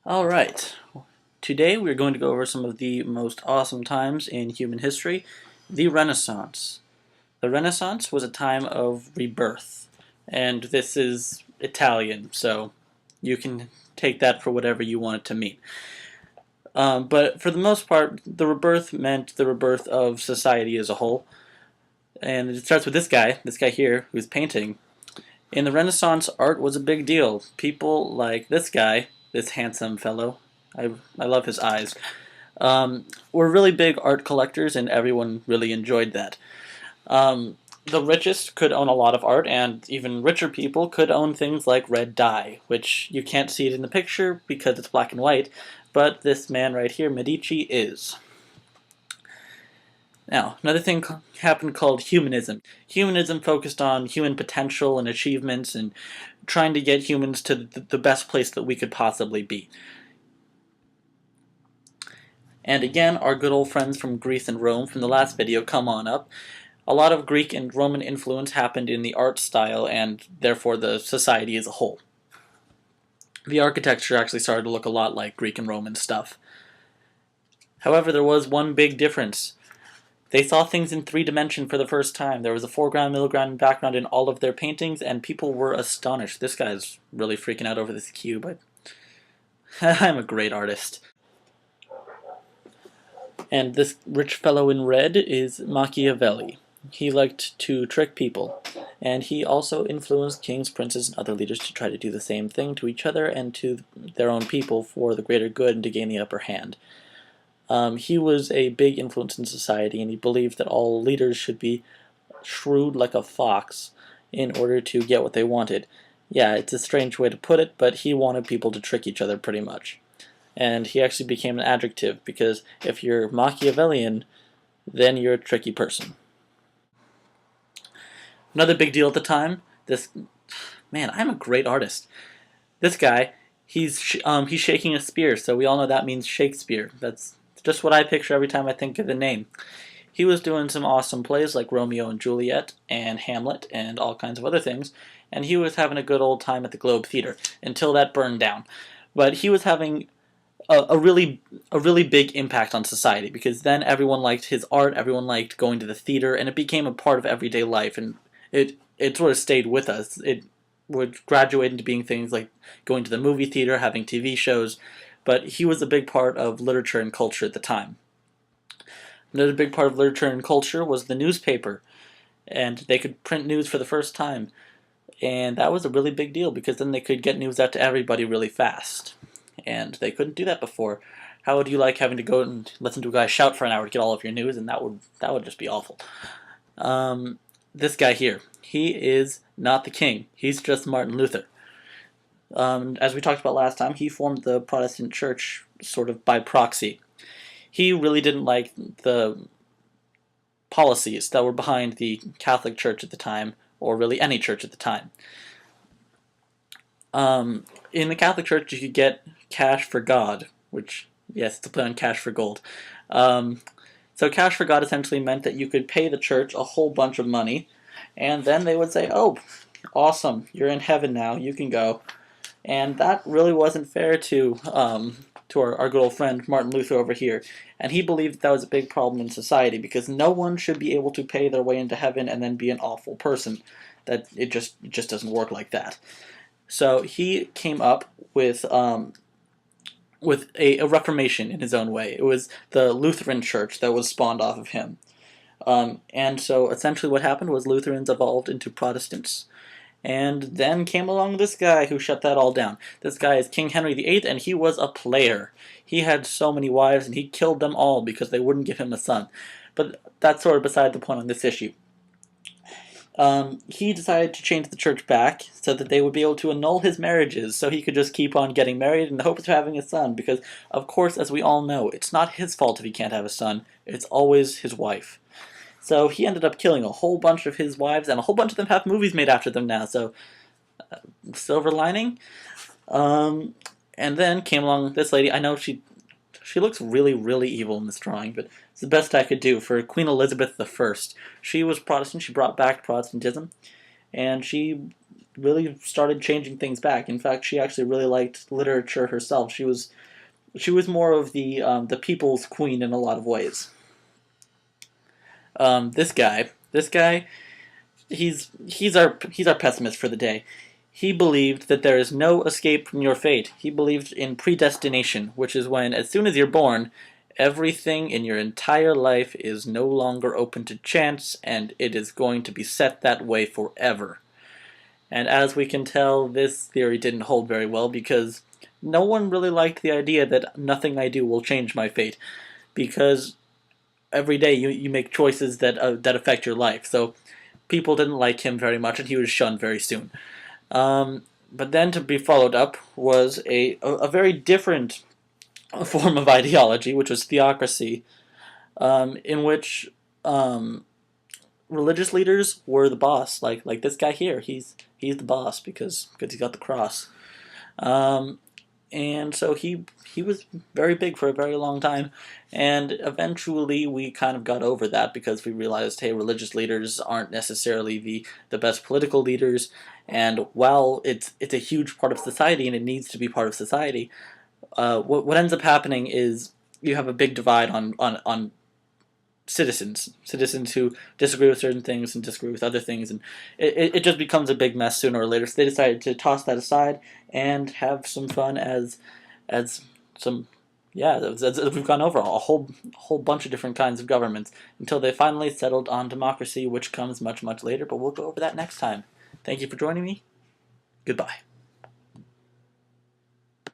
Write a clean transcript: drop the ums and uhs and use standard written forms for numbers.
Alright, today we're going to go over some of the most awesome times in human history, the Renaissance. The Renaissance was a time of rebirth, and this is Italian, so you can take that for whatever you want it to mean. But for the most part, the rebirth meant the rebirth of society as a whole, and it starts with this guy here, who's painting. In the Renaissance, art was a big deal. People like this guy, this handsome fellow, I love his eyes, were really big art collectors, and everyone really enjoyed that. The richest could own a lot of art, and even richer people could own things like red dye, which you can't see it in the picture because it's black and white, but this man right here, Medici, is. Now, another thing happened called humanism. Humanism focused on human potential and achievements and trying to get humans to the best place that we could possibly be. And again, our good old friends from Greece and Rome from the last video come on up. A lot of Greek and Roman influence happened in the art style and therefore the society as a whole. The architecture actually started to look a lot like Greek and Roman stuff. However, there was one big difference. They saw things in 3 dimension for the first time. There was a foreground, middle ground, and background in all of their paintings, and people were astonished. This guy's really freaking out over this cube. I'm a great artist. And this rich fellow in red is Machiavelli. He liked to trick people, and he also influenced kings, princes, and other leaders to try to do the same thing to each other and to their own people for the greater good and to gain the upper hand. He was a big influence in society, and he believed that all leaders should be shrewd like a fox in order to get what they wanted. Yeah, it's a strange way to put it, but he wanted people to trick each other pretty much. And he actually became an adjective, because if you're Machiavellian, then you're a tricky person. Another big deal at the time, man, I'm a great artist. This guy, he's shaking a spear, so we all know that means Shakespeare. That's just what I picture every time I think of the name. He was doing some awesome plays like Romeo and Juliet and Hamlet and all kinds of other things, and he was having a good old time at the Globe Theatre until that burned down. But he was having a really big impact on society, because then everyone liked his art, everyone liked going to the theater, and it became a part of everyday life, and it sort of stayed with us. It would graduate into being things like going to the movie theater, having TV shows, but he was a big part of literature and culture at the time. Another big part of literature and culture was the newspaper, and they could print news for the first time, and that was a really big deal because then they could get news out to everybody really fast, and they couldn't do that before. How would you like having to go and listen to a guy shout for an hour to get all of your news? And that would just be awful. This guy here, he is not the king. He's just Martin Luther. As we talked about last time, he formed the Protestant Church sort of by proxy. He really didn't like the policies that were behind the Catholic Church at the time, or really any church at the time. In the Catholic Church, you could get cash for God, which, yes, it's a play on cash for gold. So cash for God essentially meant that you could pay the church a whole bunch of money, and then they would say, oh, awesome, you're in heaven now, you can go. And that really wasn't fair to our good old friend Martin Luther over here. And he believed that was a big problem in society, because no one should be able to pay their way into heaven and then be an awful person. That it just doesn't work like that. So he came up with a reformation in his own way. It was the Lutheran Church that was spawned off of him. And so essentially what happened was Lutherans evolved into Protestants. And then came along this guy who shut that all down. This guy is King Henry VIII, and he was a player. He had so many wives, and he killed them all because they wouldn't give him a son. But that's sort of beside the point on this issue. He decided to change the church back so that they would be able to annul his marriages, so he could just keep on getting married in the hopes of having a son, because, of course, as we all know, it's not his fault if he can't have a son, it's always his wife. So he ended up killing a whole bunch of his wives, and a whole bunch of them have movies made after them now, so silver lining. And then came along this lady. I know she looks really, really evil in this drawing, but it's the best I could do for Queen Elizabeth I. She was Protestant. She brought back Protestantism, and she really started changing things back. In fact, she actually really liked literature herself. She was more of the people's queen in a lot of ways. This guy, he's our pessimist for the day. He believed that there is no escape from your fate. He believed in predestination, which is when, as soon as you're born, everything in your entire life is no longer open to chance, and it is going to be set that way forever. And as we can tell, this theory didn't hold very well because no one really liked the idea that nothing I do will change my fate, because every day you make choices that affect your life. So people didn't like him very much, and he was shunned very soon. But then to be followed up was a very different form of ideology, which was theocracy, in which religious leaders were the boss. Like this guy here, he's the boss because he's got the cross. Um, and so he was very big for a very long time, and eventually we kind of got over that because we realized, hey, religious leaders aren't necessarily the best political leaders, and while it's a huge part of society and it needs to be part of society, what ends up happening is you have a big divide on citizens who disagree with certain things and disagree with other things, and it just becomes a big mess sooner or later. So they decided to toss that aside and have some fun as some yeah as we've gone over a whole bunch of different kinds of governments until they finally settled on democracy, which comes much later. But we'll go over that next time. Thank you for joining me. Goodbye.